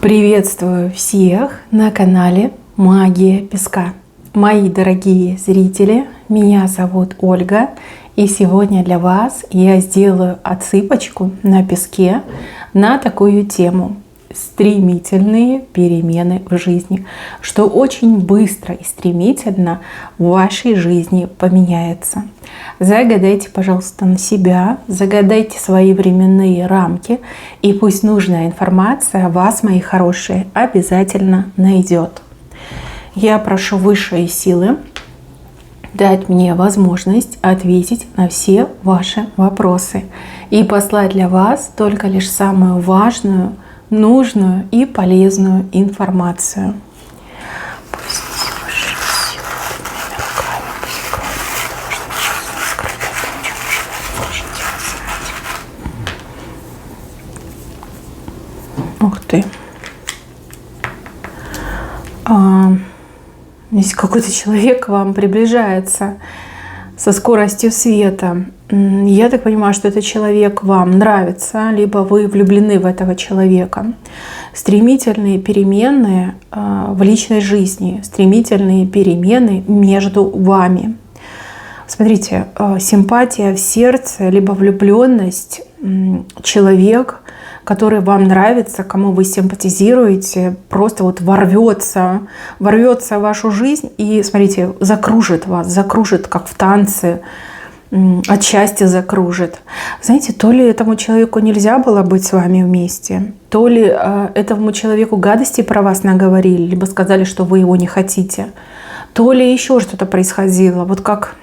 Приветствую всех на канале Магия Песка. Мои дорогие зрители, меня зовут Ольга, и сегодня для вас я сделаю отсыпочку на песке на такую тему: стремительные перемены в жизни, что очень быстро и стремительно в вашей жизни поменяется. Загадайте, пожалуйста, на себя, загадайте свои временные рамки, и пусть нужная информация вас, мои хорошие, обязательно найдет. Я прошу высшие силы дать мне возможность ответить на все ваши вопросы и послать для вас только лишь самую важную, нужную и полезную информацию. Ух ты. Если какой-то человек к вам приближается со скоростью света, я так понимаю, что этот человек вам нравится, либо вы влюблены в этого человека. Стремительные перемены в личной жизни, стремительные перемены между вами. Смотрите, симпатия в сердце, либо влюбленность, человек, который вам нравится, кому вы симпатизируете, просто вот ворвется в вашу жизнь и, смотрите, закружит вас, закружит, как в танце, от счастья закружит. Знаете, то ли этому человеку нельзя было быть с вами вместе, то ли этому человеку гадости про вас наговорили, либо сказали, что вы его не хотите, то ли еще что-то происходило. Вот как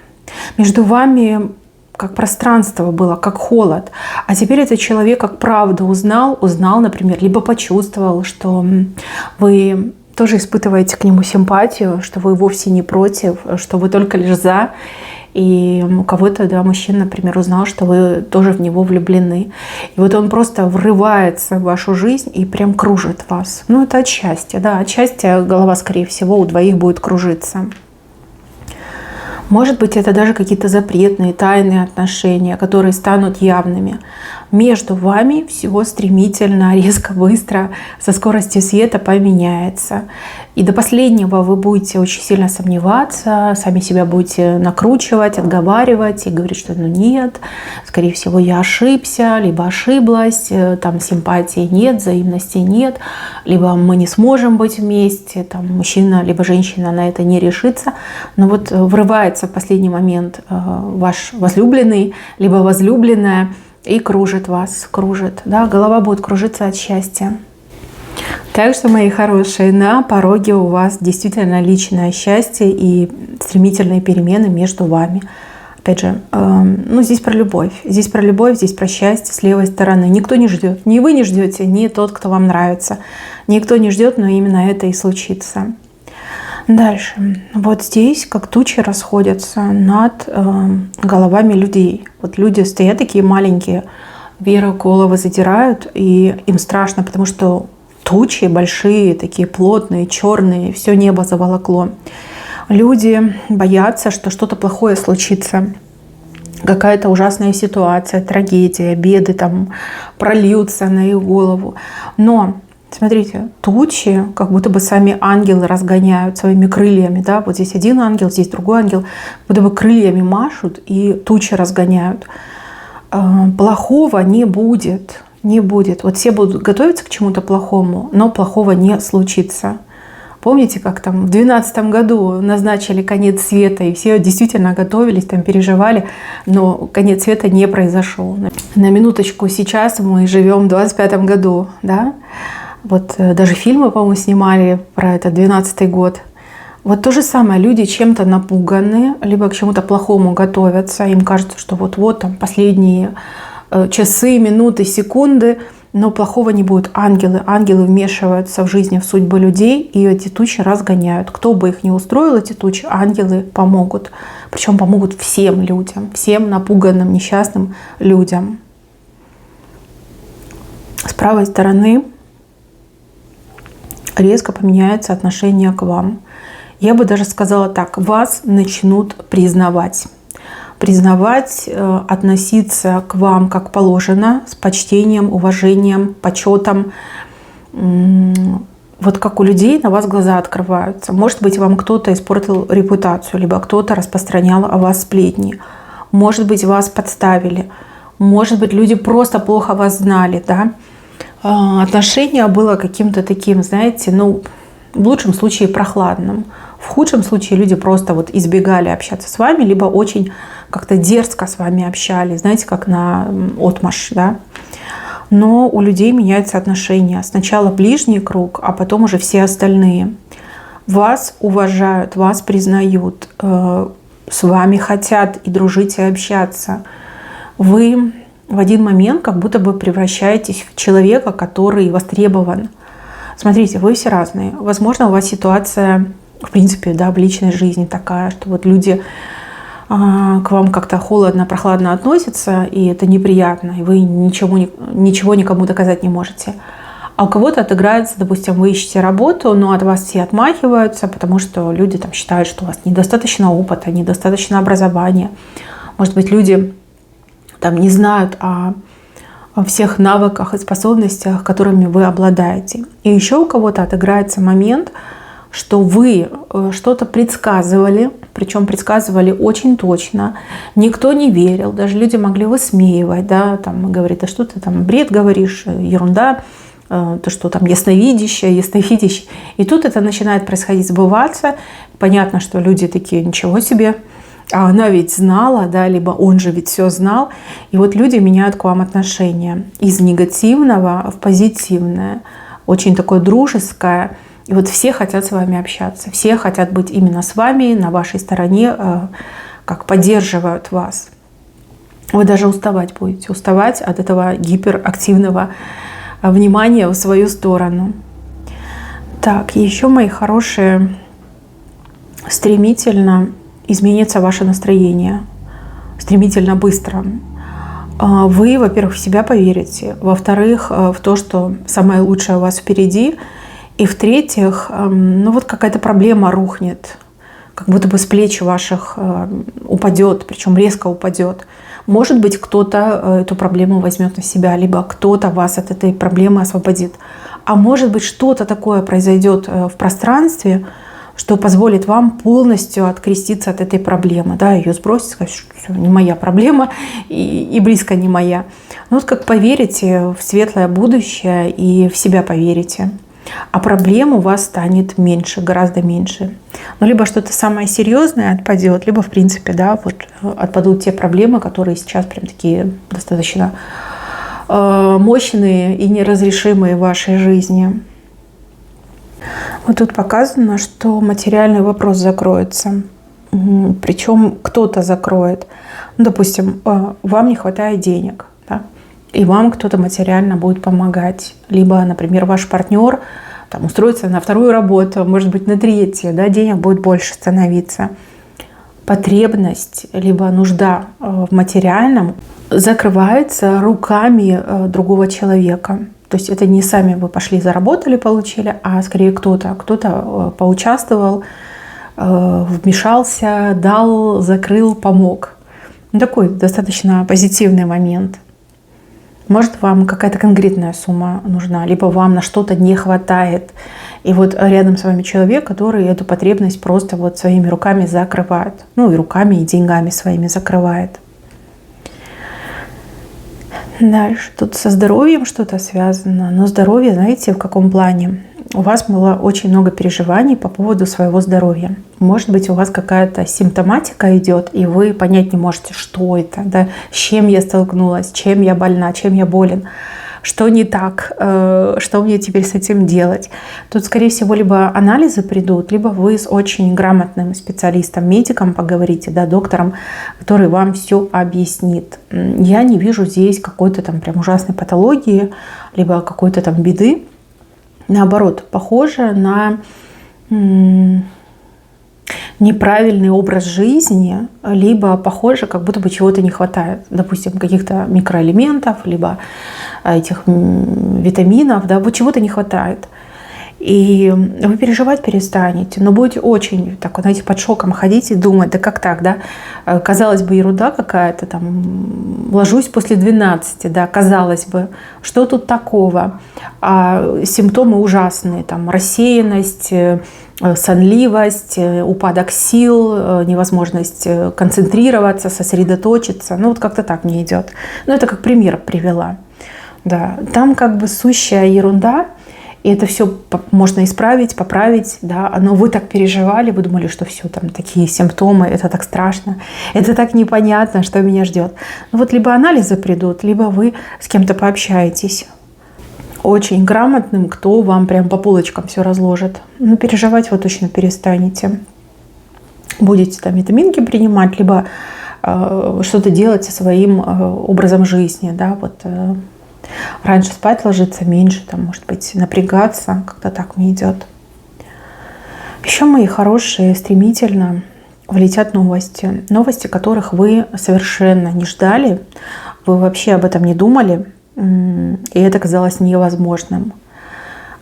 между вами как пространство было, как холод. А теперь этот человек как правду узнал, например, либо почувствовал, что вы тоже испытываете к нему симпатию, что вы вовсе не против, что вы только лишь за. И у кого-то, да, мужчина, например, узнал, что вы тоже в него влюблены. И вот он просто врывается в вашу жизнь и прям кружит вас. Ну, это от счастья, да, от счастья голова, скорее всего, у двоих будет кружиться. Может быть, это даже какие-то запретные, тайные отношения, которые станут явными. Между вами всего стремительно, резко, быстро, со скоростью света поменяется. И до последнего вы будете очень сильно сомневаться, сами себя будете накручивать, отговаривать и говорить, что ну нет, скорее всего, я ошибся, либо ошиблась, там симпатии нет, взаимности нет, либо мы не сможем быть вместе, там мужчина либо женщина на это не решится. Но вот врывается в последний момент ваш возлюбленный, либо возлюбленная, и кружит вас, кружит. Да? Голова будет кружиться от счастья. Так что, мои хорошие, на пороге у вас действительно личное счастье и стремительные перемены между вами. Опять же, здесь про любовь. Здесь про любовь, здесь про счастье с левой стороны. Никто не ждет. Ни вы не ждете, ни тот, кто вам нравится. Никто не ждет, но именно это и случится. Дальше. Вот здесь как тучи расходятся над головами людей. Вот люди стоят такие маленькие, вверх головы задирают, и им страшно, потому что тучи большие, такие плотные, черные, все небо заволокло. Люди боятся, что что-то плохое случится. Какая-то ужасная ситуация, трагедия, беды там прольются на их голову. Но смотрите, тучи, как будто бы сами ангелы разгоняют своими крыльями. Да? Вот здесь один ангел, здесь другой ангел, будто бы крыльями машут и тучи разгоняют. Плохого не будет, не будет. Вот все будут готовиться к чему-то плохому, но плохого не случится. Помните, как там в 2012 году назначили конец света, и все действительно готовились, там переживали, но конец света не произошел. На минуточку, сейчас мы живем в 2025 году, да? Вот даже фильмы, по-моему, снимали про это, 2012 год. Вот то же самое, люди чем-то напуганы, либо к чему-то плохому готовятся, им кажется, что вот-вот там последние часы, минуты, секунды, но плохого не будет. Ангелы вмешиваются в жизни, в судьбы людей, и эти тучи разгоняют. Кто бы их ни устроил, эти тучи, ангелы помогут. Причем помогут всем людям, всем напуганным, несчастным людям. С правой стороны резко поменяется отношение к вам. Я бы даже сказала так: вас начнут признавать. признавать, относиться к вам как положено, с почтением, уважением, почетом. вот как у людей на вас глаза открываются. Может быть, вам кто-то испортил репутацию, либо кто-то распространял о вас сплетни. Может быть, вас подставили. Может быть, люди просто плохо вас знали, да. Отношение было каким-то таким, знаете, ну, в лучшем случае прохладным. В худшем случае люди просто вот избегали общаться с вами, либо очень как-то дерзко с вами общались, знаете, как на отмашь, да. Но у людей меняются отношения. Сначала ближний круг, а потом уже все остальные. Вас уважают, вас признают, с вами хотят и дружить, и общаться. Вы в один момент как будто бы превращаетесь в человека, который востребован. Смотрите, вы все разные. Возможно, у вас ситуация, в принципе, да, в личной жизни такая, что вот люди к вам как-то холодно, прохладно относятся, и это неприятно, и вы ничего никому доказать не можете. А у кого-то отыграется, допустим, вы ищете работу, но от вас все отмахиваются, потому что люди там считают, что у вас недостаточно опыта, недостаточно образования. Может быть, люди там не знают о всех навыках и способностях, которыми вы обладаете. И еще у кого-то отыграется момент, что вы что-то предсказывали, причем предсказывали очень точно, никто не верил, даже люди могли высмеивать, да, там, говорить, а что ты там бред говоришь, ерунда, то, что там ясновидящее. И тут это начинает происходить, сбываться. Понятно, что люди такие, ничего себе, а она ведь знала, да, либо он же ведь все знал. И вот люди меняют к вам отношения из негативного в позитивное, очень такое дружеское. И вот все хотят с вами общаться, все хотят быть именно с вами, на вашей стороне, как поддерживают вас. Вы даже уставать будете, уставать от этого гиперактивного внимания в свою сторону. Так, еще, мои хорошие, стремительно изменится ваше настроение, стремительно быстро. Вы, во-первых, в себя поверите, во-вторых, в то, что самое лучшее у вас впереди, и в-третьих, ну вот какая-то проблема рухнет, как будто бы с плеч ваших упадет, причем резко упадет. Может быть, кто-то эту проблему возьмет на себя, либо кто-то вас от этой проблемы освободит. А может быть, что-то такое произойдет в пространстве, что позволит вам полностью откреститься от этой проблемы, да, ее сбросить, сказать, что все, не моя проблема и близко не моя. Ну вот как поверите в светлое будущее и в себя поверите, а проблем у вас станет меньше, гораздо меньше. Ну, либо что-то самое серьезное отпадет, либо, в принципе, да, вот отпадут те проблемы, которые сейчас прям такие достаточно мощные и неразрешимые в вашей жизни. Вот тут показано, что материальный вопрос закроется. Причем кто-то закроет. Ну, допустим, вам не хватает денег, да? И вам кто-то материально будет помогать. Либо, например, ваш партнер там, устроится на вторую работу, может быть, на третью, да, денег будет больше становиться. Потребность, либо нужда в материальном закрывается руками другого человека. То есть это не сами вы пошли, заработали, получили, а скорее кто-то поучаствовал, вмешался, дал, закрыл, помог. Такой достаточно позитивный момент. Может, вам какая-то конкретная сумма нужна, либо вам на что-то не хватает. И вот рядом с вами человек, который эту потребность просто вот своими руками закрывает. Ну и руками, и деньгами своими закрывает. Дальше. Тут со здоровьем что-то связано. Но здоровье, знаете, в каком плане? У вас было очень много переживаний по поводу своего здоровья. Может быть, у вас какая-то симптоматика идет, и вы понять не можете, что это, да, с чем я столкнулась, чем я больна, чем я болен, что не так, что мне теперь с этим делать. Тут, скорее всего, либо анализы придут, либо вы с очень грамотным специалистом, медиком поговорите, да, доктором, который вам все объяснит. Я не вижу здесь какой-то там прям ужасной патологии, либо какой-то там беды. Наоборот, похоже на неправильный образ жизни, либо похоже, как будто бы чего-то не хватает. Допустим, каких-то микроэлементов, либо этих витаминов, да, вот чего-то не хватает. И вы переживать перестанете, но будете очень так, знаете, под шоком ходить и думать, да как так, да? Казалось бы, ерунда какая-то, там, ложусь после 12, да, казалось бы, что тут такого? А симптомы ужасные, там, рассеянность, сонливость, упадок сил, невозможность концентрироваться, сосредоточиться. Ну, вот как-то так мне идет. Ну, это как пример привела. Да. Там как бы сущая ерунда, и это все можно исправить, поправить, да, но вы так переживали, вы думали, что все, там такие симптомы, это так страшно, это так непонятно, что меня ждет. Ну вот либо анализы придут, либо вы с кем-то пообщаетесь очень грамотным, кто вам прям по полочкам все разложит. Но переживать вы точно перестанете. Будете там витаминки принимать, либо что-то делать со своим образом жизни, да, вот раньше спать ложиться, меньше, там, может быть, напрягаться, как-то так мне идет. Еще, мои хорошие, стремительно влетят новости. Новости, которых вы совершенно не ждали, вы вообще об этом не думали, и это казалось невозможным.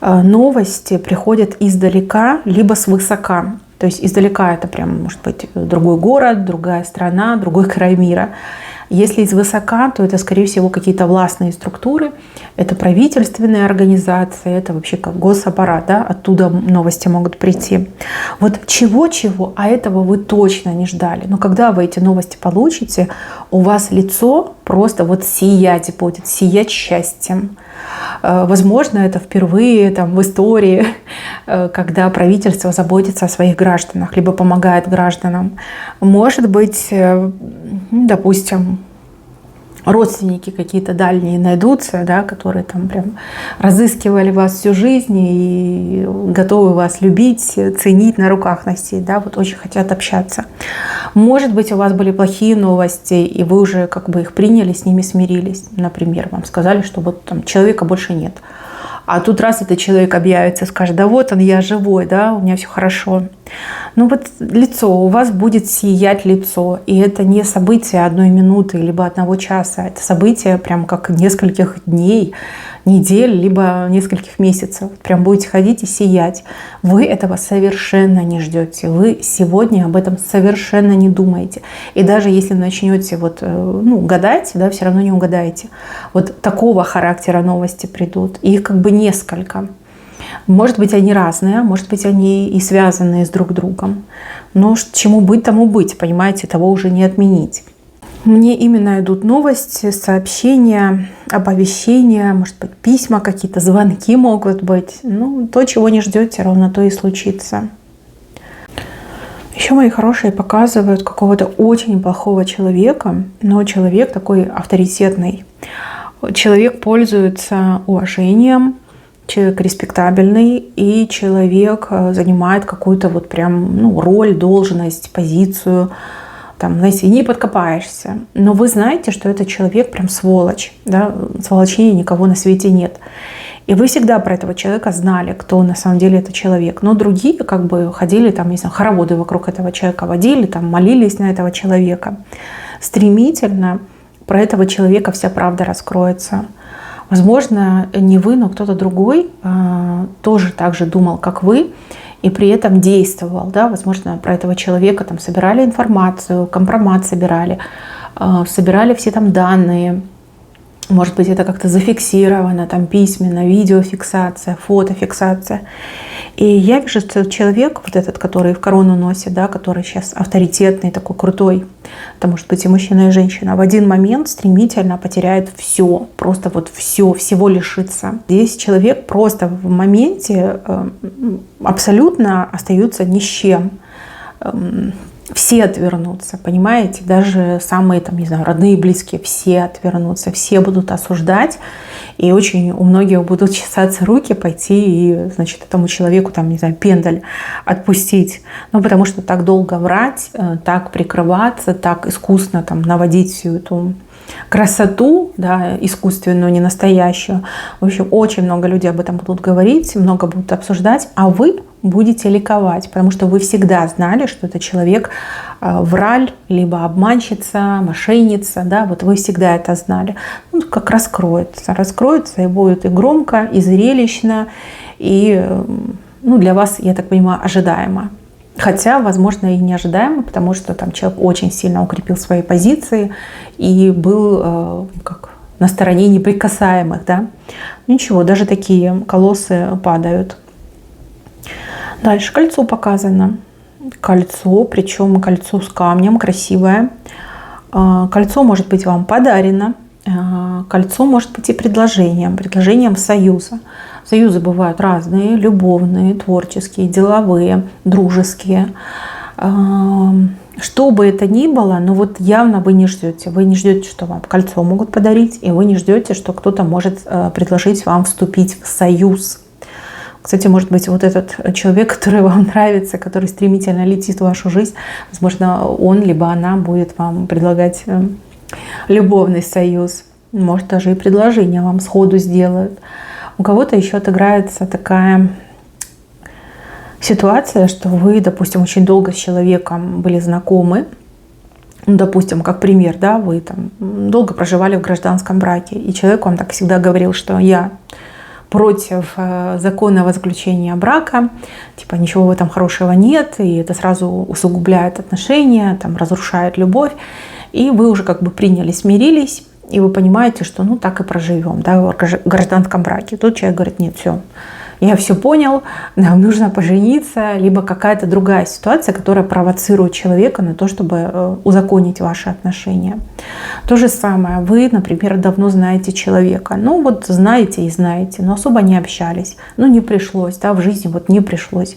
Новости приходят издалека, либо свысока. То есть издалека это прям, может быть, другой город, другая страна, другой край мира. Если из высока, то это, скорее всего, какие-то властные структуры, это правительственные организации, это вообще как госаппарат, да, оттуда новости могут прийти. Вот чего-чего, а этого вы точно не ждали. Но когда вы эти новости получите, у вас лицо просто вот сиять будет, сиять счастьем. Возможно, это впервые там, в истории, когда правительство заботится о своих гражданах, либо помогает гражданам. Может быть, допустим, родственники какие-то дальние найдутся, да, которые там прям разыскивали вас всю жизнь и готовы вас любить, ценить, на руках носить, да, вот очень хотят общаться. Может быть, у вас были плохие новости, и вы уже как бы их приняли, с ними смирились. Например, вам сказали, что вот там человека больше нет. А тут раз этот человек объявится, скажет, да вот он, я живой, да, у меня все хорошо. Ну вот лицо, у вас будет сиять лицо. И это не событие одной минуты, либо одного часа. Это событие прям как нескольких дней, недель, либо нескольких месяцев. Прям будете ходить и сиять. Вы этого совершенно не ждете. Вы сегодня об этом совершенно не думаете. И даже если начнете вот, гадать, да, все равно не угадаете. Вот такого характера новости придут. Их как бы несколько. Может быть, они разные, может быть, они и связанные с друг другом. Но чему быть, тому быть, понимаете, того уже не отменить. Мне именно идут новости, сообщения, оповещения, может быть, письма какие-то, звонки могут быть. Ну, то, чего не ждете, ровно то и случится. Еще, мои хорошие, показывают какого-то очень плохого человека, но человек такой авторитетный. Человек пользуется уважением, человек респектабельный, и человек занимает какую-то вот прям роль, должность, позицию. Там, знаете, не подкопаешься. Но вы знаете, что этот человек прям сволочь. Да? Сволочнее никого на свете нет. И вы всегда про этого человека знали, кто на самом деле этот человек. Но другие как бы ходили, там, не знаю, хороводы вокруг этого человека водили, там, молились на этого человека. Стремительно про этого человека вся правда раскроется. Возможно, не вы, но кто-то другой тоже так же думал, как вы, и при этом действовал. Да? Возможно, про этого человека там собирали информацию, компромат собирали все там данные. Может быть, это как-то зафиксировано, там письменно, видеофиксация, фотофиксация. И я вижу, что человек, вот этот, который в корону носит, да, который сейчас авторитетный, такой крутой, это может быть и мужчина, и женщина, в один момент стремительно потеряет все, просто вот все, всего лишится. Здесь человек просто в моменте абсолютно остается ни с чем. Все отвернутся, понимаете? Даже самые, там, не знаю, родные и близкие, все отвернутся, все будут осуждать. И очень у многих будут чесаться руки пойти и, значит, этому человеку, там, не знаю, пендаль отпустить. Ну, потому что так долго врать, так прикрываться, так искусно там наводить всю эту красоту, да, искусственную, не настоящую. В общем, очень много людей об этом будут говорить, много будут обсуждать, а вы будете ликовать, потому что вы всегда знали, что это человек враль, либо обманщица, мошенница, да, вот вы всегда это знали. Ну, как раскроется, и будет и громко, и зрелищно, и ну, для вас, я так понимаю, ожидаемо. Хотя, возможно, и неожидаемо, потому что там человек очень сильно укрепил свои позиции и был как на стороне неприкасаемых. Да? Ничего, даже такие колоссы падают. Дальше кольцо показано. Кольцо, причем кольцо с камнем, красивое. Кольцо может быть вам подарено. Кольцо может быть и предложением союза. Союзы бывают разные, любовные, творческие, деловые, дружеские. Что бы это ни было, но вот явно вы не ждете. Вы не ждете, что вам кольцо могут подарить, и вы не ждете, что кто-то может предложить вам вступить в союз. Кстати, может быть, вот этот человек, который вам нравится, который стремительно летит в вашу жизнь, возможно, он либо она будет вам предлагать любовный союз. Может, даже и предложение вам сходу сделают. У кого-то еще отыграется такая ситуация, что вы, допустим, очень долго с человеком были знакомы. Ну, допустим, как пример, да, вы там долго проживали в гражданском браке, и человек вам так всегда говорил, что я против законного заключения брака, типа ничего в этом хорошего нет, и это сразу усугубляет отношения, там, разрушает любовь. И вы уже как бы приняли, смирились, и вы понимаете, что ну так и проживем, да, в гражданском браке. Тут человек говорит, нет, все, я все понял, нам нужно пожениться, либо какая-то другая ситуация, которая провоцирует человека на то, чтобы узаконить ваши отношения. То же самое, вы, например, давно знаете человека, ну вот знаете и знаете, но особо не общались, ну не пришлось, да, в жизни вот не пришлось.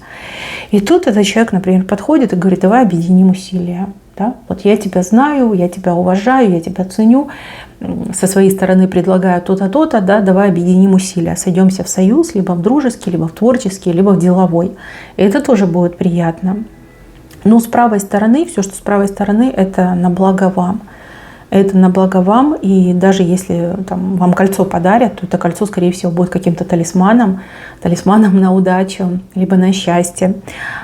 И тут этот человек, например, подходит и говорит, давай объединим усилия. Да? Вот я тебя знаю, я тебя уважаю, я тебя ценю, со своей стороны предлагаю то-то, то-то, да, давай объединим усилия, сойдемся в союз, либо в дружеский, либо в творческий, либо в деловой. И это тоже будет приятно. Но с правой стороны, все, что с правой стороны, это на благо вам. Это на благо вам, и даже если там, вам кольцо подарят, то это кольцо, скорее всего, будет каким-то талисманом на удачу, либо на счастье,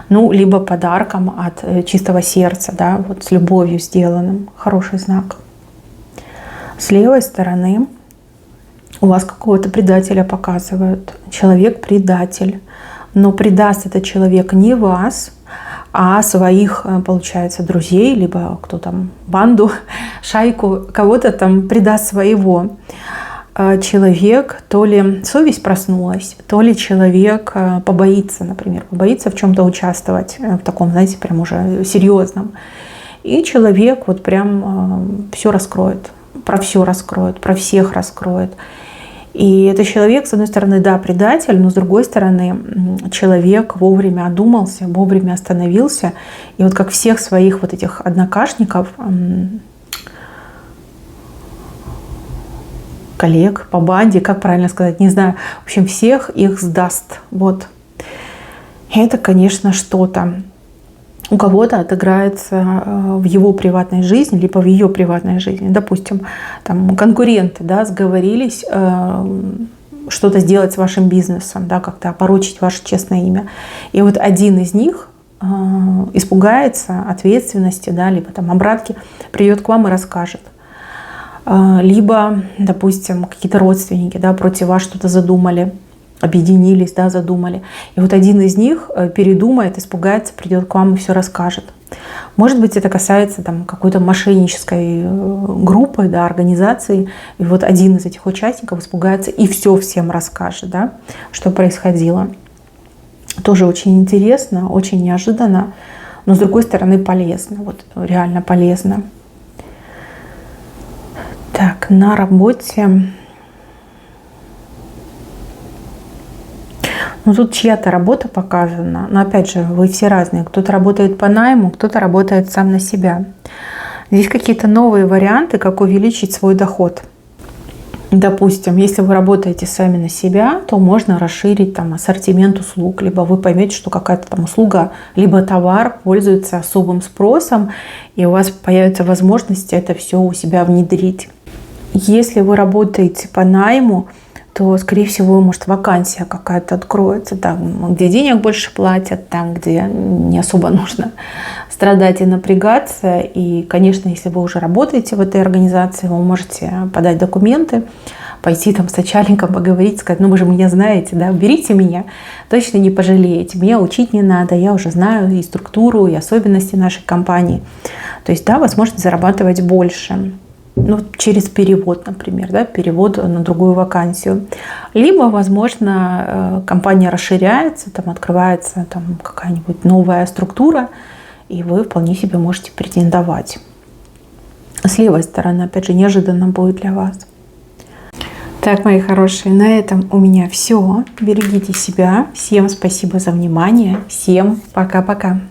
ну, либо подарком от чистого сердца, да, вот с любовью сделанным. Хороший знак. С левой стороны у вас какого-то предателя показывают. Человек-предатель. Но предаст этот человек не вас, а своих, получается, друзей, либо кто там, банду, шайку, кого-то там предаст своего. Человек, то ли совесть проснулась, то ли человек побоится, например, побоится в чем-то участвовать, в таком, знаете, прям уже серьезном. И человек вот прям все раскроет, про всех раскроет. И этот человек, с одной стороны, да, предатель, но с другой стороны, человек вовремя одумался, вовремя остановился. И вот как всех своих вот этих однокашников, коллег по банде, как правильно сказать, не знаю, в общем, всех их сдаст. Вот. И это, конечно, что-то. У кого-то отыграется в его приватной жизни, либо в ее приватной жизни. Допустим, там конкуренты, да, сговорились что-то сделать с вашим бизнесом, да, как-то опорочить ваше честное имя. И вот один из них испугается ответственности, да, либо там обратки, придет к вам и расскажет. Либо, допустим, какие-то родственники, да, против вас что-то задумали, объединились, да, задумали. И вот один из них передумает, испугается, придет к вам и все расскажет. Может быть, это касается там какой-то мошеннической группы, да, организации. И вот один из этих участников испугается и все всем расскажет, да, что происходило. Тоже очень интересно, очень неожиданно, но с другой стороны полезно. Вот реально полезно. Так, на работе. Ну, тут чья-то работа показана. Но опять же, вы все разные. Кто-то работает по найму, кто-то работает сам на себя. Здесь какие-то новые варианты, как увеличить свой доход. Допустим, если вы работаете сами на себя, то можно расширить там ассортимент услуг. Либо вы поймете, что какая-то там услуга, либо товар пользуется особым спросом, и у вас появится возможность это все у себя внедрить. Если вы работаете по найму, то, скорее всего, может, вакансия какая-то откроется, там, где денег больше платят, там, где не особо нужно страдать и напрягаться. И, конечно, если вы уже работаете в этой организации, вы можете подать документы, пойти там с начальником поговорить, сказать, ну вы же меня знаете, да, берите меня, точно не пожалеете, меня учить не надо, я уже знаю и структуру, и особенности нашей компании. То есть, да, возможность зарабатывать больше. Ну, через перевод, например, да, перевод на другую вакансию. Либо, возможно, компания расширяется, там открывается там какая-нибудь новая структура, и вы вполне себе можете претендовать. С левой стороны, опять же, неожиданно будет для вас. Так, мои хорошие, на этом у меня все. Берегите себя. Всем спасибо за внимание. Всем пока-пока.